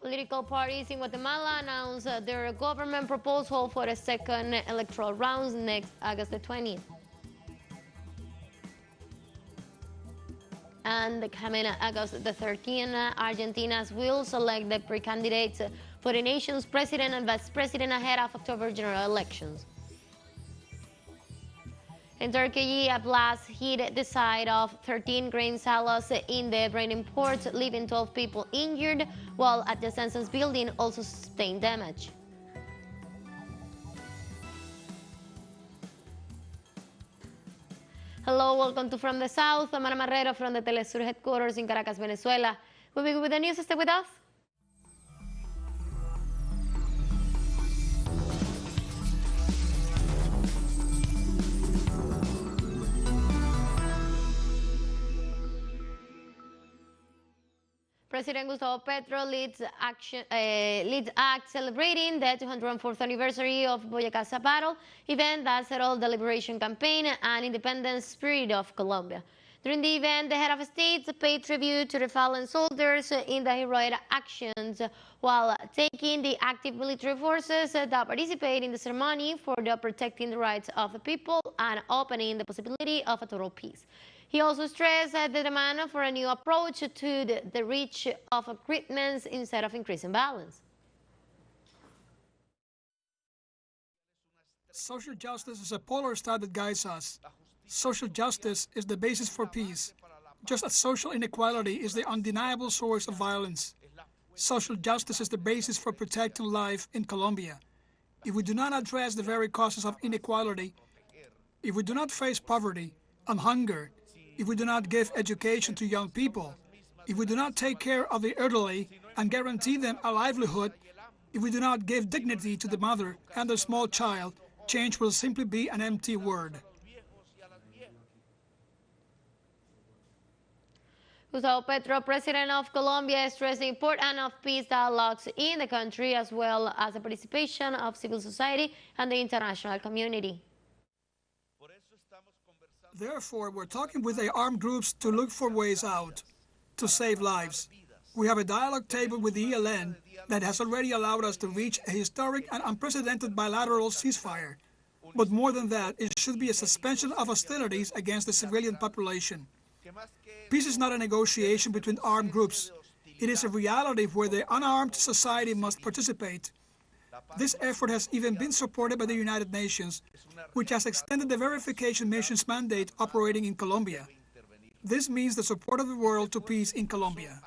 Political parties in Guatemala announced their government proposal for a second electoral round next August the 20th. And coming August the 13th, Argentinians will select the pre-candidates for the nation's president and vice president ahead of October general elections. In Turkiye, a blast hit the site of 13 grain silos in the Derince port, leaving 12 people injured, while adjacent building also sustained damage. Hello, welcome to From the South. I'm Ana Marrero from the teleSUR headquarters in Caracas, Venezuela. We'll begin with the news. Stay with us. President Gustavo Petro leads act celebrating the 204th anniversary of Boyaca's battle event that settled the liberation campaign and independence spirit of Colombia. During the event, the head of state paid tribute to the fallen soldiers in the heroic actions while thanking the active military forces that participate in the ceremony for protecting the rights of the people and opening the possibility of a total peace. He also stressed the demand for a new approach to the reach of agreements instead of increasing violence. Social justice is a polar star that guides us. Social justice is the basis for peace, just as social inequality is the undeniable source of violence. Social justice is the basis for protecting life in Colombia. If we do not address the very causes of inequality, if we do not face poverty and hunger, if we do not give education to young people, if we do not take care of the elderly and guarantee them a livelihood, if we do not give dignity to the mother and the small child, change will simply be an empty word. Gustavo Petro, President of Colombia, stressed the importance of peace dialogues in the country as well as the participation of civil society and the international community. Therefore, we're talking with the armed groups to look for ways out, to save lives. We have a dialogue table with the ELN that has already allowed us to reach a historic and unprecedented bilateral ceasefire. But more than that, it should be a suspension of hostilities against the civilian population. Peace is not a negotiation between armed groups. It is a reality where the unarmed society must participate. This effort has even been supported by the United Nations, which has extended the verification mission's mandate operating in Colombia. This means the support of the world to peace in Colombia.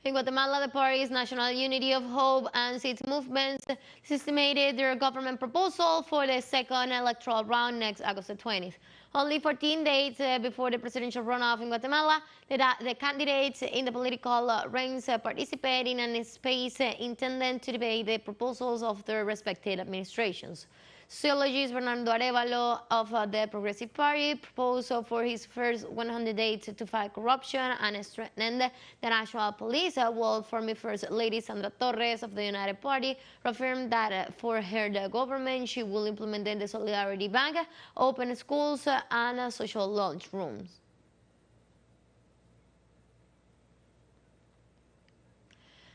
In Guatemala, the party's National Unity of Hope and its movements estimated their government proposal for the second electoral round next August 20th. Only 14 days before the presidential runoff in Guatemala, the candidates in the political ranks participate in a space intended to debate the proposals of their respective administrations. Sociologist Bernardo Arevalo of the Progressive Party proposed for his first 100 days to fight corruption and strengthen the national police, while former First Lady Sandra Torres of the United Party reaffirmed that for her the government she will implement the Solidarity Bank, open schools and social lunch rooms.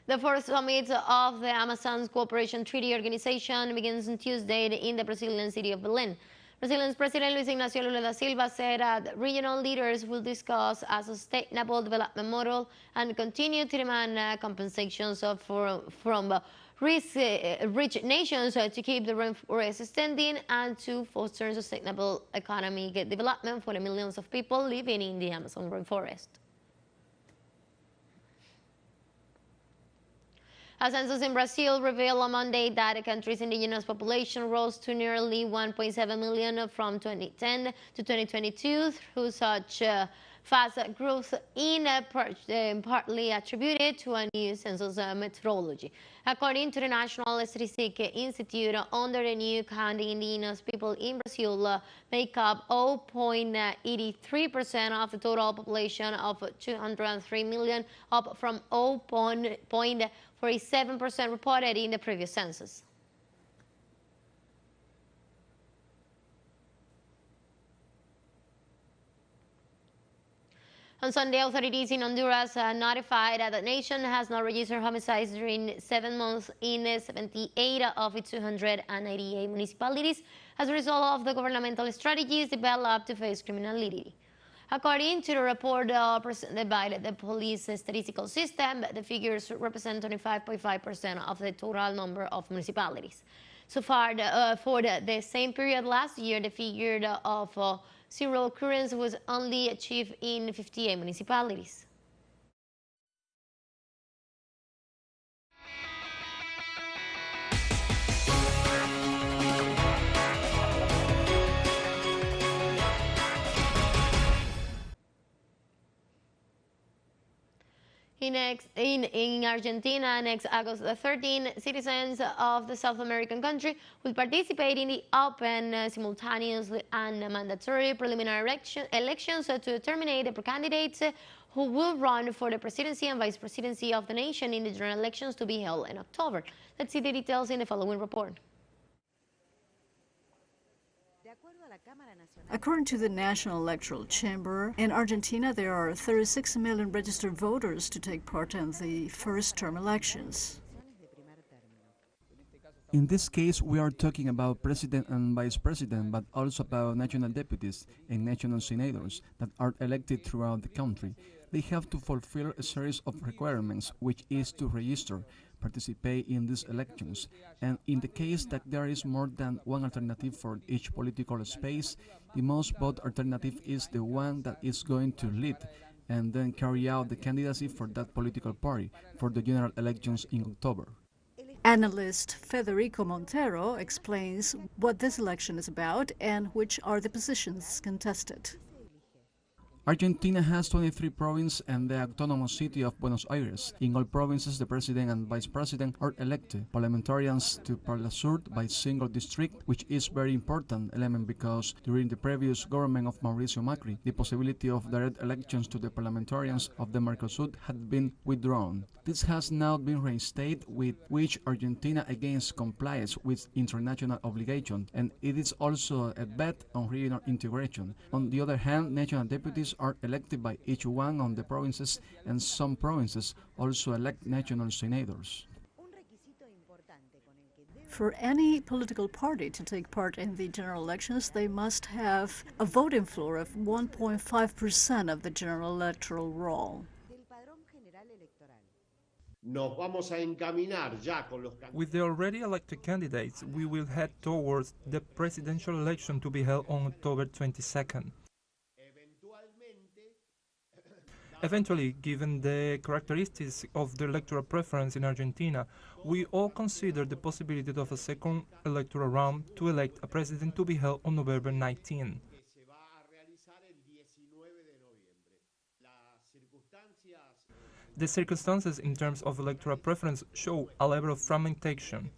The fourth summit of the Amazon Cooperation Treaty Organization begins on Tuesday in the Brazilian city of Belém. Brazilian's President Luis Ignacio Lula da Silva said that regional leaders will discuss a sustainable development model and continue to demand compensations from rich nations to keep the rainforest standing and to foster sustainable economic development for the millions of people living in the Amazon rainforest. A census in Brazil revealed on Monday that the country's indigenous population rose to nearly 1.7 million from 2010 to 2022 through such fast growth partly attributed to a new census methodology. According to the National Statistics Institute, under the new count, the indigenous people in Brazil make up 0.83% of the total population of 203 million, up from 0.47% reported in the previous census. On Sunday, authorities in Honduras notified that the nation has not registered homicides during 7 months in 78 of its 298 municipalities as a result of the governmental strategies developed to face criminality. According to the report presented by the police statistical system, the figures represent 25.5% of the total number of municipalities. So far, for the same period last year, the figure of zero occurrence was only achieved in 58 municipalities. In Argentina, next August 13, citizens of the South American country will participate in the open, simultaneous, and mandatory preliminary elections to determine the candidates who will run for the presidency and vice presidency of the nation in the general elections to be held in October. Let's see the details in the following report. According to the National Electoral Chamber, in Argentina there are 36 million registered voters to take part in the first-term elections. In this case, we are talking about president and vice president, but also about national deputies and national senators that are elected throughout the country. They have to fulfill a series of requirements, which is to register, participate in these elections, and in the case that there is more than one alternative for each political space, the most vote alternative is the one that is going to lead and then carry out the candidacy for that political party for the general elections in October. Analyst Federico Montero explains what this election is about and which are the positions contested. Argentina has 23 provinces and the autonomous city of Buenos Aires. In all provinces, the president and vice president are elected parliamentarians to teleSUR by single district, which is very important element because during the previous government of Mauricio Macri, the possibility of direct elections to the parliamentarians of the Mercosur had been withdrawn. This has now been reinstated, with which Argentina again complies with international obligations, and it is also a bet on regional integration. On the other hand, national deputies are elected by each one of the provinces, and some provinces also elect national senators. For any political party to take part in the general elections, they must have a voting floor of 1.5% of the general electoral roll. With the already elected candidates, we will head towards the presidential election to be held on October 22nd. Eventually, given the characteristics of the electoral preference in Argentina, we all consider the possibility of a second electoral round to elect a president to be held on November 19. The circumstances in terms of electoral preference show a level of fragmentation.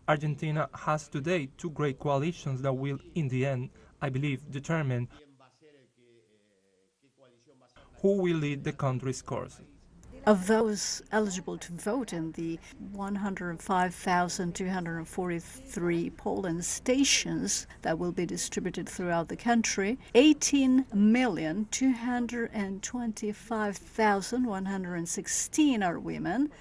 Argentina has today two great coalitions that will, in the end, I believe, determine who will lead the country's course. Of those eligible to vote in the 105,243 polling stations that will be distributed throughout the country, 18,225,116 are women,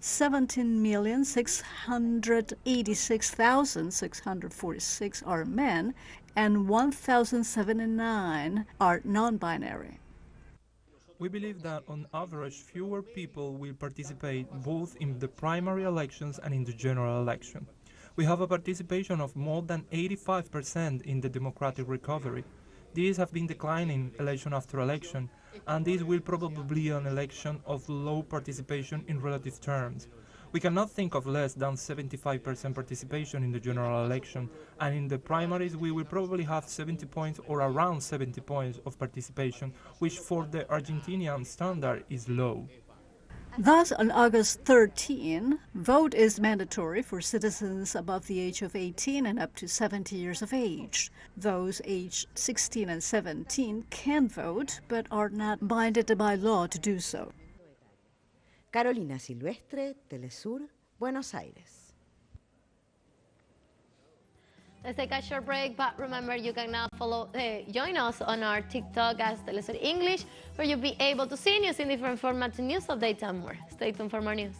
17,686,646 are men, and 1,079 are non-binary. We believe that on average fewer people will participate both in the primary elections and in the general election. We have a participation of more than 85% in the democratic recovery. These have been declining election after election, and this will probably be an election of low participation in relative terms. We cannot think of less than 75% participation in the general election, and in the primaries we will probably have 70 points or around 70 points of participation, which for the Argentinian standard is low. Thus, on August 13, vote is mandatory for citizens above the age of 18 and up to 70 years of age. Those aged 16 and 17 can vote, but are not binded by law to do so. Carolina Silvestre, teleSUR, Buenos Aires. Let's take a short break, but remember you can now join us on our TikTok as teleSUR English, where you'll be able to see news in different formats, news updates, and more. Stay tuned for more news.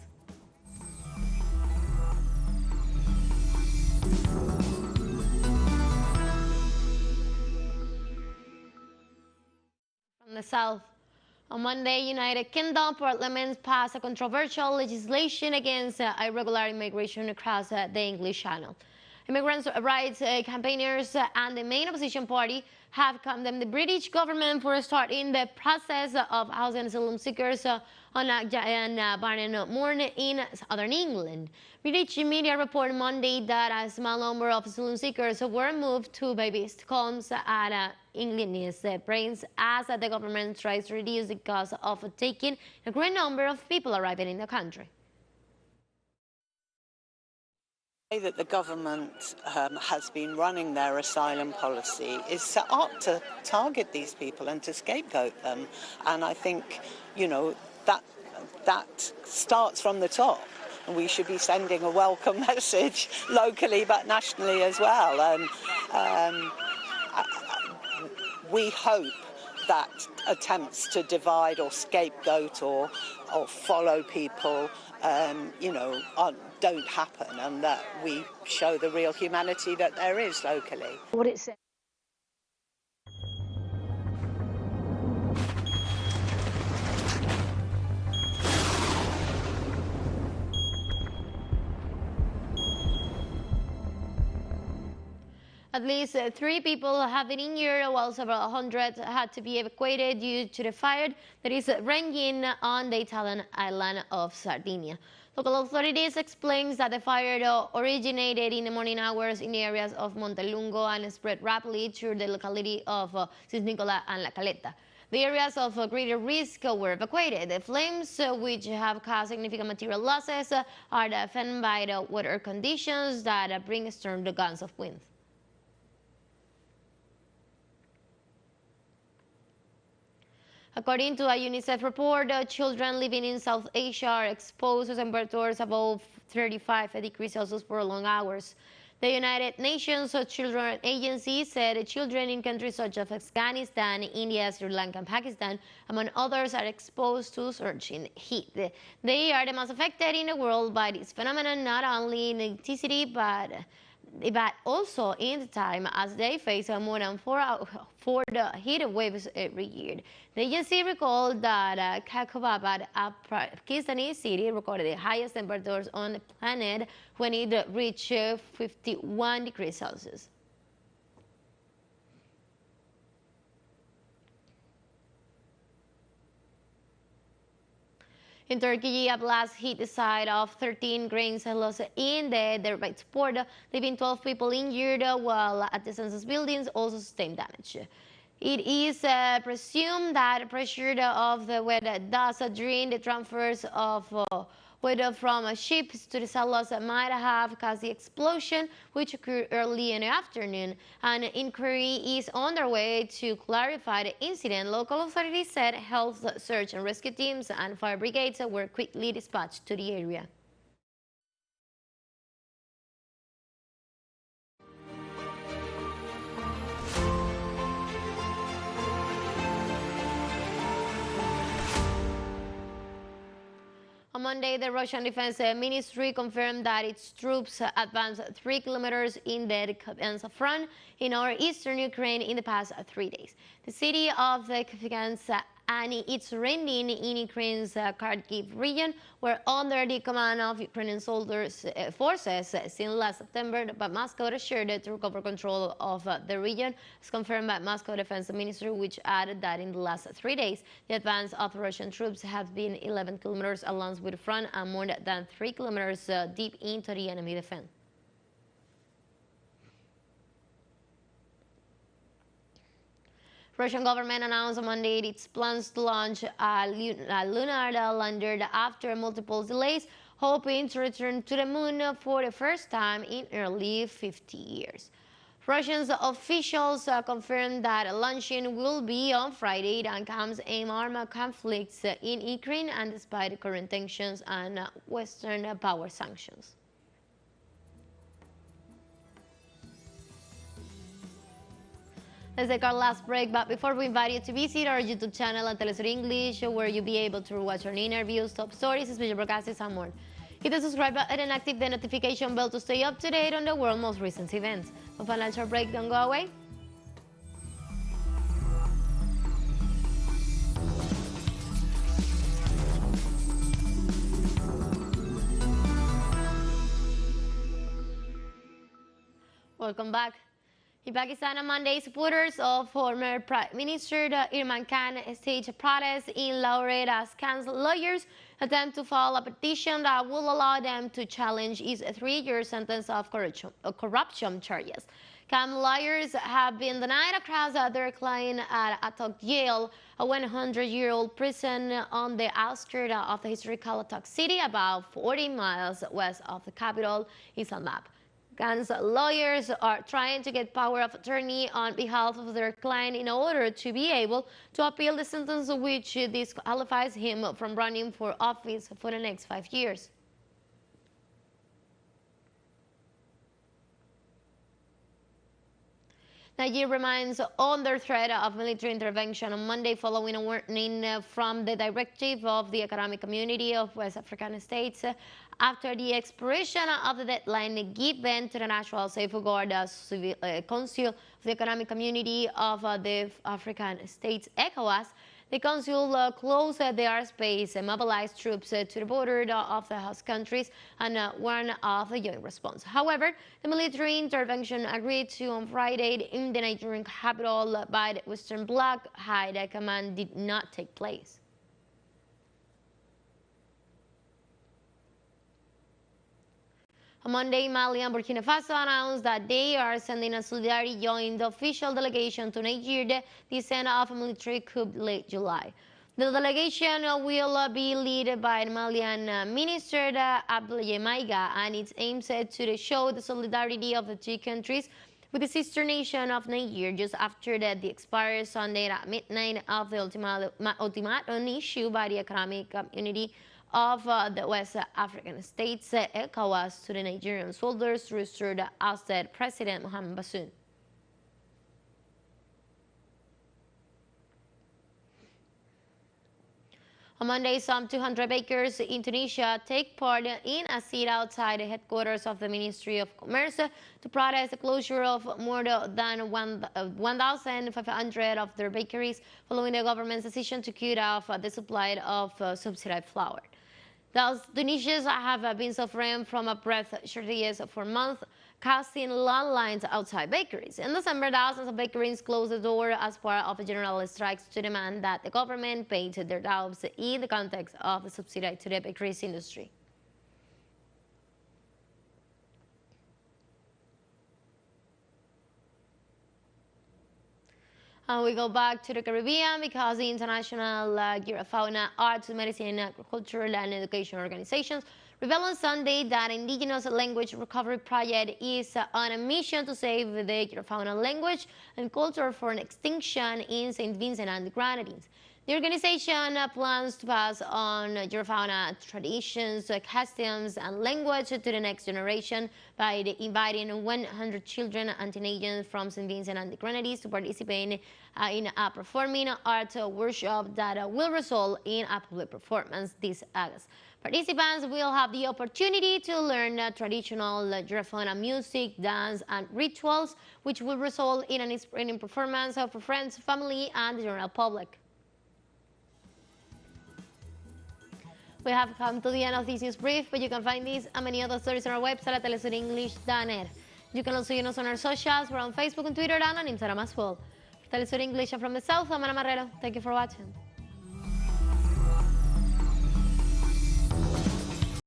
From the South. On Monday, United Kingdom Parliament passed a controversial legislation against irregular immigration across the English Channel. Immigrants' rights campaigners and the main opposition party have condemned the British government for starting the process of housing asylum seekers on Barnmoor in southern England. British media reported Monday that a small number of asylum seekers were moved to baby homes at English Brains as the government tries to reduce the cost of taking a great number of people arriving in the country. That the government has been running their asylum policy is set up to target these people and to scapegoat them, and I think, you know, that starts from the top, and we should be sending a welcome message locally but nationally as well. And we hope that attempts to divide or scapegoat or follow people don't happen, and that we show the real humanity that there is locally. What it said. At least 3 people have been injured, while several hundred had to be evacuated due to the fire that is raging on the Italian island of Sardinia. Local authorities explain that the fire originated in the morning hours in the areas of Montelungo and spread rapidly through the locality of San Nicola and La Caleta. The areas of greater risk were evacuated. The flames, which have caused significant material losses, are driven by the weather conditions that bring storm gusts of wind. According to a UNICEF report, children living in South Asia are exposed to temperatures above 35 degrees Celsius for long hours. The United Nations Children Agency said children in countries such as Afghanistan, India, Sri Lanka, and Pakistan, among others, are exposed to surging heat. They are the most affected in the world by this phenomenon, not only in intensity but also in the time, as they face more than 4 heat waves every year. The agency recalled that Kakhabad, a Pakistani city, recorded the highest temperatures on the planet when it reached 51 degrees Celsius. In Turkey, a blast hit the site of 13 grain silos in the Derince port, leaving 12 people injured, while at the census buildings also sustained damage. It is presumed that pressure of the weather dust during the transfers of weather from ships to the silos might have caused the explosion, which occurred early in the afternoon. An inquiry is underway to clarify the incident. Local authorities said health, search and rescue teams and fire brigades were quickly dispatched to the area. On Monday, the Russian Defense Ministry confirmed that its troops advanced 3 kilometers in the Derince front in northeastern Ukraine in the past 3 days. The city of Derince and its surrounding in Ukraine's Kharkiv region were under the command of Ukrainian soldiers forces since last September, but Moscow assured to recover control of the region, as confirmed by Moscow Defense Ministry, which added that in the last 3 days, the advance of Russian troops have been 11 kilometers along with the front and more than 3 kilometers deep into the enemy defense. Russian government announced on Monday its plans to launch a lunar lander after multiple delays, hoping to return to the moon for the first time in nearly 50 years. Russian officials confirmed that launching will be on Friday and comes amid armed conflicts in Ukraine and despite current tensions and Western power sanctions. Let's take our last break, but before we invite you to visit our YouTube channel at teleSUR English, where you'll be able to watch our interviews, top stories, special broadcasts, and more. Hit the subscribe button and activate the notification bell to stay up to date on the world's most recent events. For a short break, don't go away. Welcome back. In Pakistan, on Monday, supporters of former Prime Minister Imran Khan staged a protest in Lahore as Khan's lawyers attempt to file a petition that will allow them to challenge his 3-year sentence of corruption charges. Khan lawyers have been denied across their client at Attock Jail, a 100-year-old prison on the outskirts of the historical Attock city, about 40 miles west of the capital, Islamabad. Khan's lawyers are trying to get power of attorney on behalf of their client in order to be able to appeal the sentence, which disqualifies him from running for office for the next 5 years. Nigeria remains under threat of military intervention on Monday following a warning from the directive of the economic community of West African states after the expiration of the deadline given to the National Safeguard Council of the Economic Community of the African States, ECOWAS. The Council closed the airspace and mobilized troops to the border of the host countries and warned of the joint response. However, the military intervention agreed to on Friday in the Nigerian capital by the Western Bloc High Command did not take place. On Monday, Mali and Burkina Faso announced that they are sending a solidarity joint official delegation to Nigeria, the descent of a military coup late July. The delegation will be led by Malian Minister Abdoulaye Maiga, and it aims to show the solidarity of the two countries with the sister nation of Nigeria just after the expired Sunday at midnight of the ultimatum issued by the economic community of the West African states, ECOWAS, to the Nigerian soldiers to restore the ousted President Mohamed Bazoum. On Monday, some 200 bakers in Tunisia take part in a sit outside the headquarters of the Ministry of Commerce to protest the closure of more than 1,500 of their bakeries following the government's decision to cut off the supply of subsidized flour. Thus, Tunisians have been suffering from a bread shortages for months, casting long lines outside bakeries. In December, thousands of bakeries closed the door as part of general strikes to demand that the government pay their doubts in the context of the subsidy to the bakeries industry. And we go back to the Caribbean because the International Fauna, Arts, Medicine, Agricultural and Education Organizations revealed on Sunday that Indigenous Language Recovery Project is on a mission to save the fauna language and culture from extinction in St. Vincent and the Grenadines. The organization plans to pass on fauna traditions, customs, and language to the next generation by inviting 100 children and teenagers from St. Vincent and the Grenadines to participate in a performing arts workshop that will result in a public performance this August. Participants will have the opportunity to learn traditional fauna music, dance, and rituals, which will result in an inspiring performance for friends, family, and the general public. We have come to the end of this news brief, but you can find these and many other stories on our website at telesurenglish.net. You can also join us on our socials. We're on Facebook and Twitter and on Instagram as well. For teleSUR English and from the South, I'm Ana Marrero. Thank you for watching.